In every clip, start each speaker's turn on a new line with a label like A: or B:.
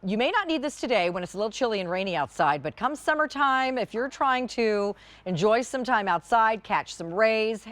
A: you may not need this today when it's a little chilly and rainy outside, but come summertime, if you're trying to enjoy some time outside, catch some rays,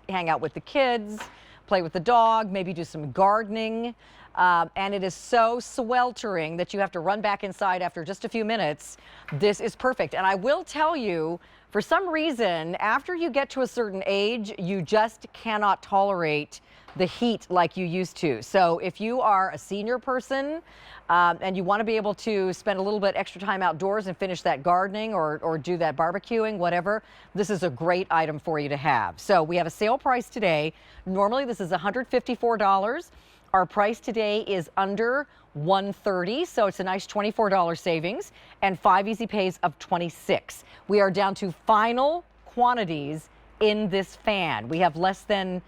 A: hang out with the kids, play with the dog, maybe do some gardening, and it is so sweltering that you have to run back inside after just a few minutes, this is perfect. And I will tell you, for some reason, after you get to a certain age, you just cannot tolerate the heat like you used to. So if you are a senior person and you want to be able to spend a little bit extra time outdoors and finish that gardening or do that barbecuing, whatever, this is a great item for you to have. So we have a sale price today. Normally this is $154. Our price today is under $130, so it's a nice $24 savings and 5 easy pays of $26. We are down to final quantities in this fan. We have less than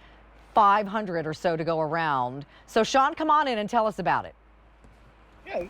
A: 500 or so to go around. So Sean, come on in and tell us about it.
B: Yeah,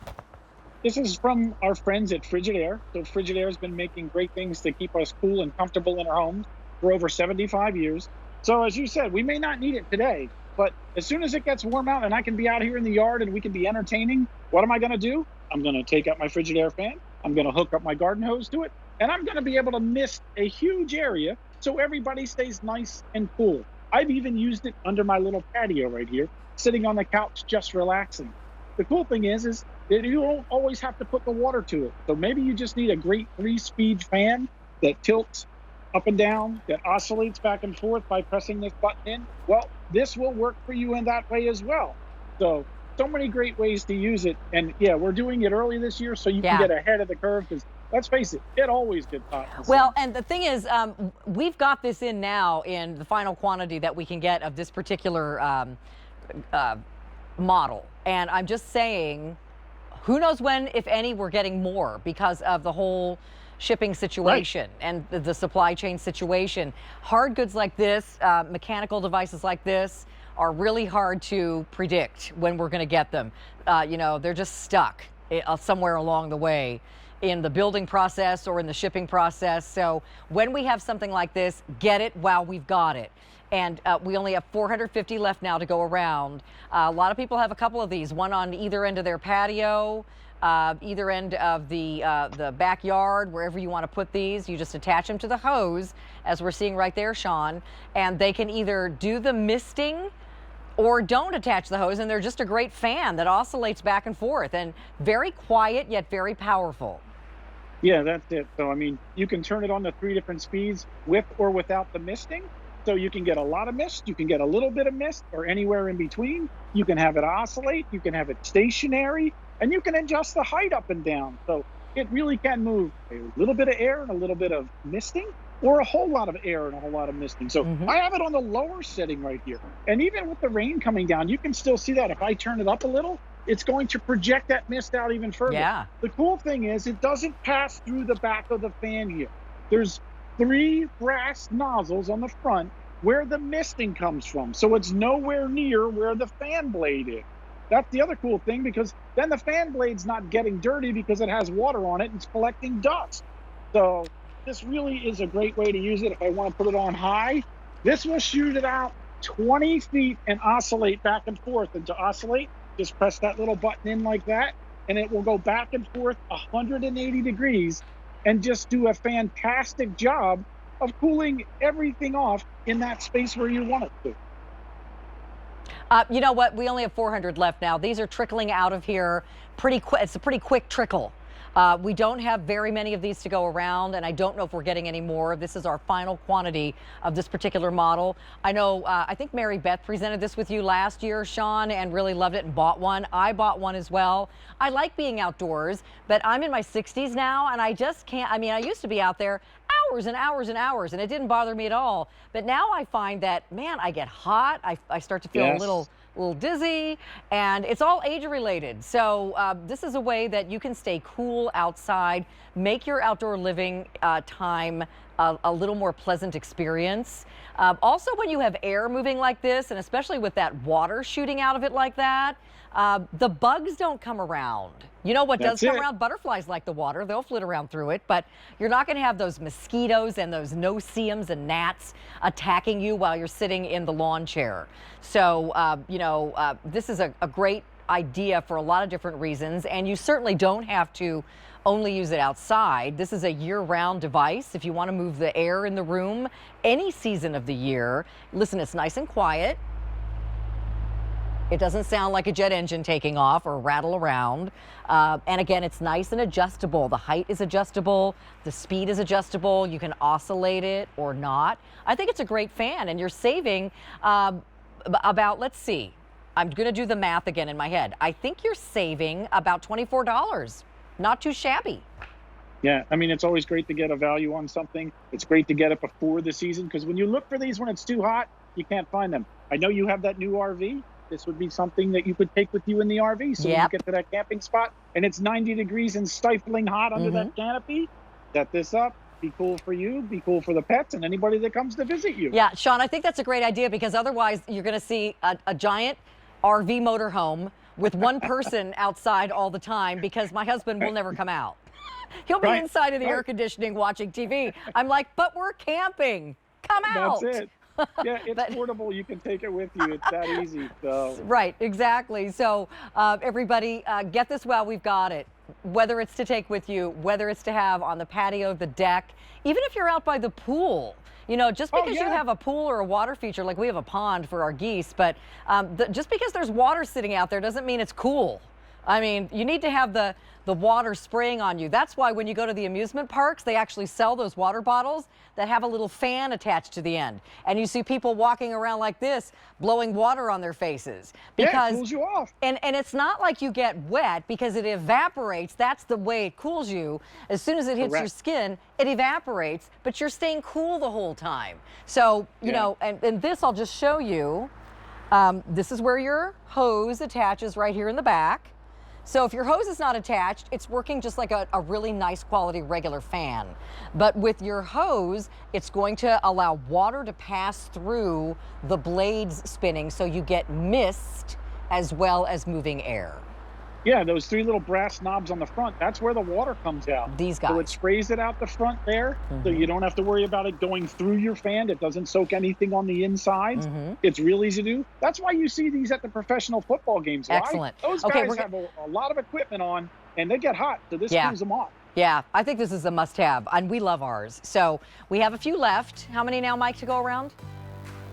B: this is from our friends at Frigidaire. So Frigidaire has been making great things to keep us cool and comfortable in our homes for over 75 years. So as you said, we may not need it today, but as soon as it gets warm out and I can be out here in the yard and we can be entertaining, what am I going to do? I'm going to take out my Frigidaire fan. I'm going to hook up my garden hose to it, and I'm going to be able to mist a huge area so everybody stays nice and cool. I've even used it under my little patio right here, sitting on the couch, just relaxing. The cool thing is that you don't always have to put the water to it. So maybe you just need a great 3-speed fan that tilts up and down, that oscillates back and forth by pressing this button in. Well, this will work for you in that way as well. So many great ways to use it. And yeah, we're doing it early this year so you can get ahead of the curve, because let's face it, it always gets hot.
A: Well, and the thing is, we've got this in now in the final quantity that we can get of this particular model. And I'm just saying, who knows when, if any, we're getting more because of the whole shipping situation and the supply chain situation. Hard goods like this, mechanical devices like this, are really hard to predict when we're going to get them. You know, they're just stuck somewhere along the way in the building process or in the shipping process. So when we have something like this, get it while we've got it. And we only have 450 left now to go around. A lot of people have a couple of these, one on either end of their patio, either end of the backyard, wherever you want to put these. You just attach them to the hose, as we're seeing right there, Sean, and they can either do the misting or don't attach the hose, and they're just a great fan that oscillates back and forth, and very quiet yet very powerful.
B: Yeah, that's it. So I mean, you can turn it on to 3 different speeds with or without the misting. So you can get a lot of mist, you can get a little bit of mist, or anywhere in between. You can have it oscillate, you can have it stationary, and you can adjust the height up and down. So it really can move a little bit of air and a little bit of misting, or a whole lot of air and a whole lot of misting. So I have it on the lower setting right here. And even with the rain coming down, you can still see that. If I turn it up a little, it's going to project that mist out even further.
A: Yeah.
B: The cool thing is it doesn't pass through the back of the fan here. There's 3 brass nozzles on the front where the misting comes from. So it's nowhere near where the fan blade is. That's the other cool thing, because then the fan blade's not getting dirty because it has water on it and it's collecting dust. So this really is a great way to use it. If I want to put it on high, this will shoot it out 20 feet and oscillate back and forth. And to oscillate, just press that little button in like that, and it will go back and forth 180 degrees and just do a fantastic job of cooling everything off in that space where you want it to.
A: You know what? We only have 400 left now. These are trickling out of here pretty quick. It's a pretty quick trickle. We don't have very many of these to go around, and I don't know if we're getting any more. This is our final quantity of this particular model. I know, I think Mary Beth presented this with you last year, Sean, and really loved it and bought one. I bought one as well. I like being outdoors, but I'm in my 60s now, and I just can't. I mean, I used to be out there hours and hours and hours, and it didn't bother me at all. But now I find that, man, I get hot. I start to feel a little dizzy, and it's all age related. So this is a way that you can stay cool outside, make your outdoor living time a little more pleasant experience. Also, when you have air moving like this, and especially with that water shooting out of it like that, the bugs don't come around. You know what does come around? Butterflies like the water. They'll flit around through it, but you're not going to have those mosquitoes and those no-see-ums and gnats attacking you while you're sitting in the lawn chair. So, you know, this is a great idea for a lot of different reasons, and you certainly don't have to only use it outside. This is a year-round device. If you want to move the air in the room any season of the year, listen, it's nice and quiet. It doesn't sound like a jet engine taking off or rattle around. And again, it's nice and adjustable. The height is adjustable. The speed is adjustable. You can oscillate it or not. I think it's a great fan, and you're saving about, let's see, I'm going to do the math again in my head. I think you're saving about $24. Not too shabby.
B: Yeah, I mean, it's always great to get a value on something. It's great to get it before the season, because when you look for these when it's too hot, you can't find them. I know you have that new RV. This would be something that you could take with you in the RV. So when you get to that camping spot and it's 90 degrees and stifling hot under that canopy, set this up. Be cool for you, be cool for the pets and anybody that comes to visit you.
A: Yeah, Sean, I think that's a great idea, because otherwise you're going to see a giant RV motorhome with one person outside all the time, because my husband will never come out. He'll be inside of the air conditioning watching TV. I'm like, but we're camping. Come out.
B: That's it. Yeah, it's portable. You can take it with you. It's that easy. So.
A: Right, exactly. So everybody, get this while we've got it. Whether it's to take with you, whether it's to have on the patio, the deck, even if you're out by the pool. You know, just because you have a pool or a water feature, like we have a pond for our geese, but just because there's water sitting out there doesn't mean it's cool. I mean, you need to have the water spraying on you. That's why when you go to the amusement parks, they actually sell those water bottles that have a little fan attached to the end. And you see people walking around like this, blowing water on their faces. Because,
B: it cools you off.
A: And it's not like you get wet, because it evaporates. That's the way it cools you. As soon as it hits your skin, it evaporates, but you're staying cool the whole time. So, you know, and this I'll just show you. This is where your hose attaches right here in the back. So if your hose is not attached, it's working just like a really nice quality regular fan. But with your hose, it's going to allow water to pass through the blades spinning, so you get mist as well as moving air.
B: Yeah, those three little brass knobs on the front, that's where the water comes out.
A: These guys.
B: So it sprays it out the front there, so you don't have to worry about it going through your fan. It doesn't soak anything on the insides. It's real easy to do. That's why you see these at the professional football games.
A: Excellent.
B: Why? Those guys have a lot of equipment on, and they get hot, so this cools them off.
A: Yeah, I think this is a must-have, and we love ours. So we have a few left. How many now, Mike, to go around?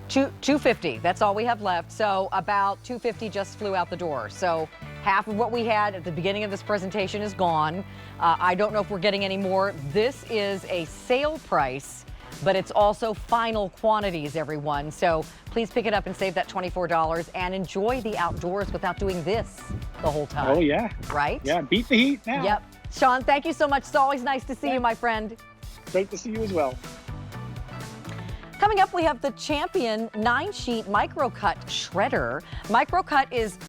A: 250. That's all we have left. So about 250 just flew out the door. So half of what we had at the beginning of this presentation is gone. I don't know if we're getting any more. This is a sale price, but it's also final quantities, everyone. So please pick it up and save that $24 and enjoy the outdoors without doing this the whole time.
B: Oh, yeah.
A: Right?
B: Yeah, beat the heat now.
A: Yep. Sean, thank you so much. It's always nice to see you, my friend.
B: Great to see you as well.
A: Coming up, we have the Champion 9-sheet micro cut shredder. Micro cut is